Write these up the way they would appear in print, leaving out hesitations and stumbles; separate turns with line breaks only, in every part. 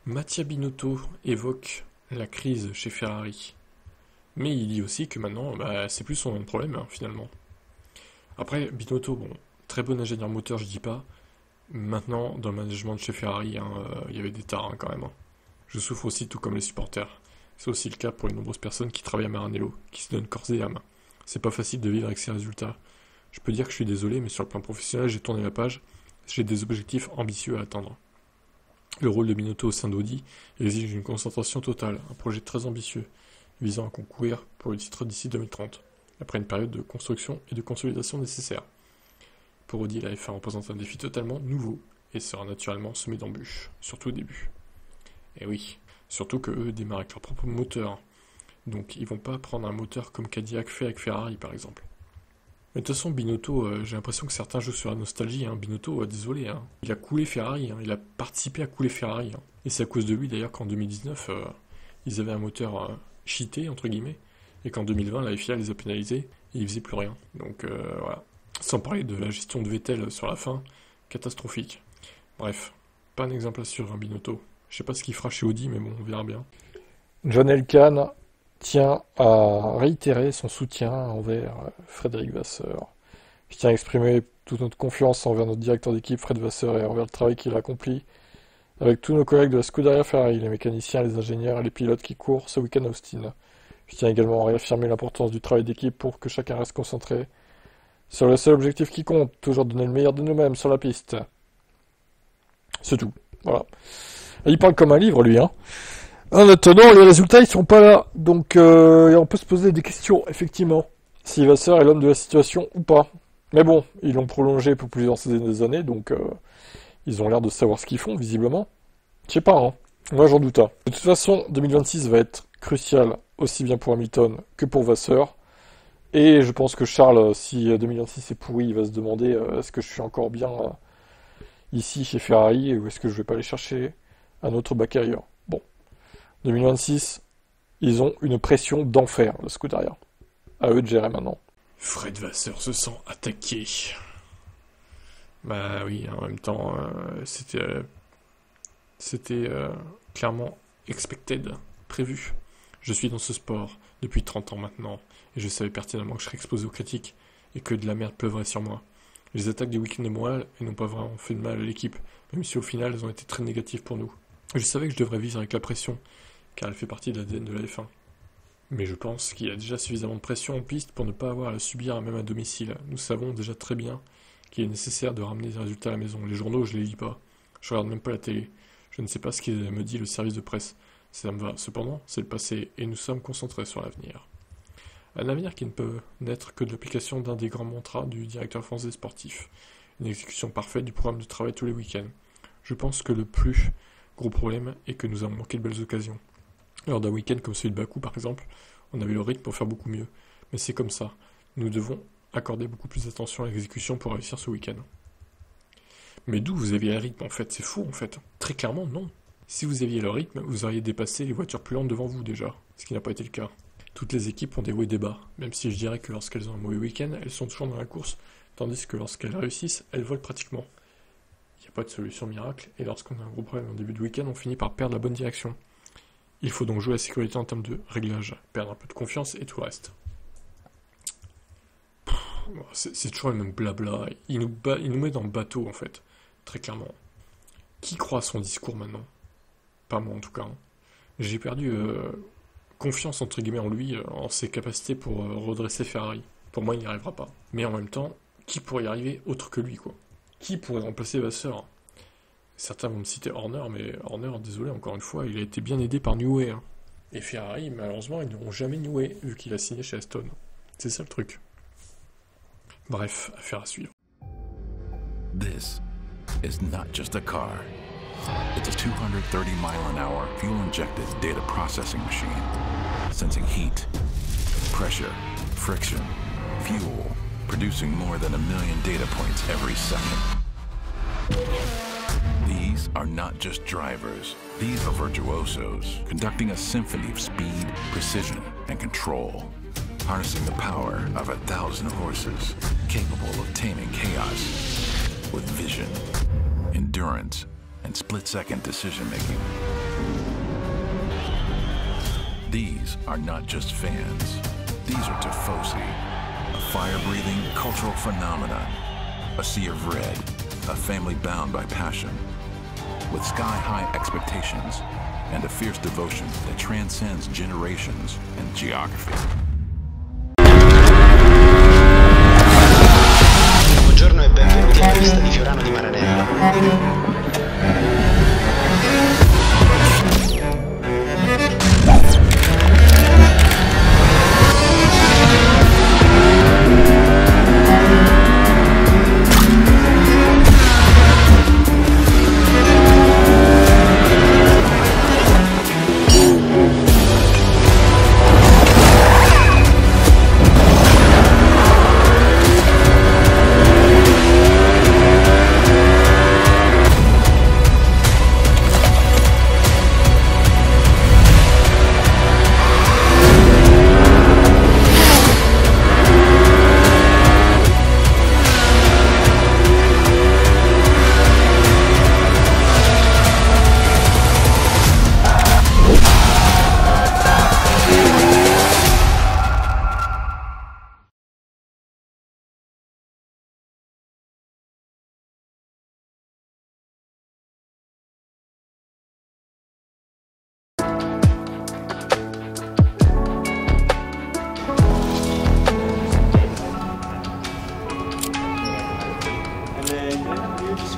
Mattia Binotto évoque la crise chez Ferrari. Mais il dit aussi que maintenant, c'est plus son problème, hein, finalement. Après, Binotto, bon, très bon ingénieur moteur, je dis pas. Maintenant, dans le management de chez Ferrari, hein, il y avait des tares, hein, quand même. Hein. Je souffre aussi, tout comme les supporters. C'est aussi le cas pour les nombreuses personnes qui travaillent à Maranello, qui se donnent corps et âme. C'est pas facile de vivre avec ces résultats. Je peux dire que je suis désolé, mais sur le plan professionnel, j'ai tourné la page. J'ai des objectifs ambitieux à atteindre. Le rôle de Binotto au sein d'Audi exige une concentration totale, un projet très ambitieux, visant à concourir pour le titre d'ici 2030, après une période de construction et de consolidation nécessaire. Pour Audi, la F1 représente un défi totalement nouveau et sera naturellement semé d'embûches, surtout au début. Et oui, surtout que eux démarrent avec leur propre moteur, donc ils vont pas prendre un moteur comme Cadillac fait avec Ferrari par exemple. Mais de toute façon, Binotto, j'ai l'impression que certains jouent sur la nostalgie. Hein. Binotto, désolé, hein. Il a coulé Ferrari, hein. Il a participé à couler Ferrari. Hein. Et c'est à cause de lui d'ailleurs qu'en 2019, ils avaient un moteur cheaté, entre guillemets, et qu'en 2020, la FIA les a pénalisés et ils faisaient plus rien. Donc voilà. Sans parler de la gestion de Vettel sur la fin, catastrophique. Bref, pas un exemple à suivre, hein, Binotto. Je sais pas ce qu'il fera chez Audi, mais bon, on verra bien.
John Elkann tient à réitérer son soutien envers Frédéric Vasseur. Je tiens à exprimer toute notre confiance envers notre directeur d'équipe Fred Vasseur et envers le travail qu'il a accompli avec tous nos collègues de la Scuderia Ferrari, les mécaniciens, les ingénieurs et les pilotes qui courent ce week-end à Austin. Je tiens également à réaffirmer l'importance du travail d'équipe pour que chacun reste concentré sur le seul objectif qui compte, toujours donner le meilleur de nous-mêmes sur la piste. C'est tout, voilà. Il parle comme un livre, lui, hein. En attendant, les résultats, ils sont pas là. Donc, on peut se poser des questions, effectivement. Si Vasseur est l'homme de la situation ou pas. Mais bon, ils l'ont prolongé pour plusieurs années, donc ils ont l'air de savoir ce qu'ils font, visiblement. Je sais pas, hein. Moi, j'en doute. Hein. De toute façon, 2026 va être crucial, aussi bien pour Hamilton que pour Vasseur. Et je pense que Charles, si 2026 est pourri, il va se demander est-ce que je suis encore bien ici chez Ferrari ou est-ce que je vais pas aller chercher un autre bac ailleurs. Bon. 2026, ils ont une pression d'enfer, le Scuderia. À eux de gérer maintenant.
Fred Vasseur se sent attaqué. Bah oui, en même temps, c'était clairement expected, prévu. Je suis dans ce sport depuis 30 ans maintenant, et je savais pertinemment que je serais exposé aux critiques, et que de la merde pleuvrait sur moi. Les attaques des week-ends de morale n'ont pas vraiment fait de mal à l'équipe, même si au final elles ont été très négatives pour nous. Je savais que je devrais vivre avec la pression, car elle fait partie de l'ADN de la F1. Mais je pense qu'il y a déjà suffisamment de pression en piste pour ne pas avoir à la subir même à domicile. Nous savons déjà très bien qu'il est nécessaire de ramener des résultats à la maison. Les journaux, je les lis pas. Je regarde même pas la télé. Je ne sais pas ce qu'il me dit le service de presse. Ça me va. Cependant, c'est le passé, et nous sommes concentrés sur l'avenir. Un avenir qui ne peut naître que de l'application d'un des grands mantras du directeur français sportif. Une exécution parfaite du programme de travail tous les week-ends. Je pense que le plus gros problème est que nous avons manqué de belles occasions. Lors d'un week-end comme celui de Bakou par exemple, on avait le rythme pour faire beaucoup mieux. Mais c'est comme ça. Nous devons accorder beaucoup plus d'attention à l'exécution pour réussir ce week-end. Mais d'où vous aviez le rythme en fait? C'est fou en fait. Très clairement non. Si vous aviez le rythme, vous auriez dépassé les voitures plus lentes devant vous déjà. Ce qui n'a pas été le cas. Toutes les équipes ont des hauts et des bas. Même si je dirais que lorsqu'elles ont un mauvais week-end, elles sont toujours dans la course. Tandis que lorsqu'elles réussissent, elles volent pratiquement. Il n'y a pas de solution miracle. Et lorsqu'on a un gros problème en début de week-end, on finit par perdre la bonne direction. Il faut donc jouer la sécurité en termes de réglage, perdre un peu de confiance et tout le reste. C'est toujours le même blabla. Il nous met dans le bateau en fait, très clairement. Qui croit à son discours maintenant? Pas moi en tout cas. Hein. J'ai perdu confiance entre guillemets en lui, en ses capacités pour redresser Ferrari. Pour moi il n'y arrivera pas. Mais en même temps, qui pourrait y arriver autre que lui quoi? Qui pourrait remplacer Vasseur? Certains vont me citer Horner, mais Horner, désolé, encore une fois, il a été bien aidé par Newey. Hein. Et Ferrari, malheureusement, ils n'auront jamais Newey, vu qu'il a signé chez Aston. C'est ça le truc. Bref, affaire à suivre.
This is not just a car. It's a 230-mile-an-hour fuel-injected data processing machine, sensing heat, pressure, friction, fuel, producing more than 1 million data points every second. These are not just drivers. These are virtuosos, conducting a symphony of speed, precision, and control. Harnessing the power of 1,000 horses, capable of taming chaos with vision, endurance, and split-second decision-making. These are not just fans. These are Tifosi, a fire-breathing cultural phenomenon, a sea of red, a family bound by passion, with sky-high expectations and a fierce devotion that transcends generations and geography.
Buongiorno e benvenuti alla pista di Fiorano di Maranello.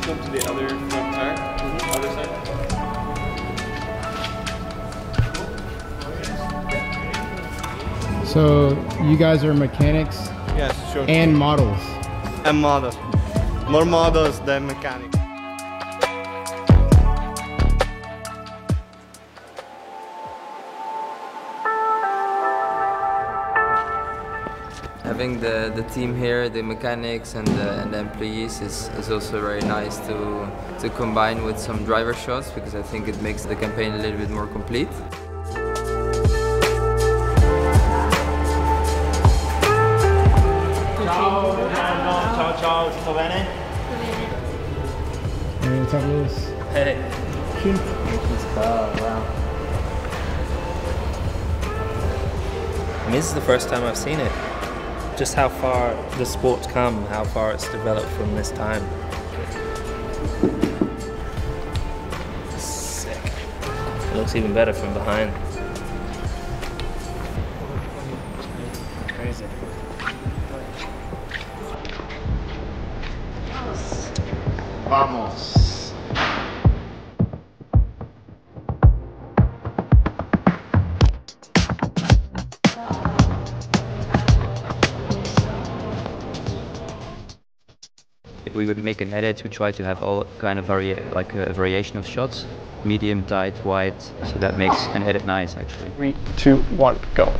Come to the other front tire, other side.
So you guys are mechanics
Yes, sure.
and models.
And models. More models than mechanics.
Having the team here, the mechanics and the employees is also very nice to combine with some driver shots, because I think it makes the campaign a little bit more complete.
Ciao, ciao, tutto bene?
Hey, what's up, Lewis?
Hey.
I mean, this is the first time I've seen it. Just how far the sport's come, how far it's developed from this time. Sick. It looks even better from behind. Crazy.
Vamos.
We would make an edit to try to have all kind of a variation of shots, medium, tight, wide, so that makes an edit nice actually.
3, 2, 1, go.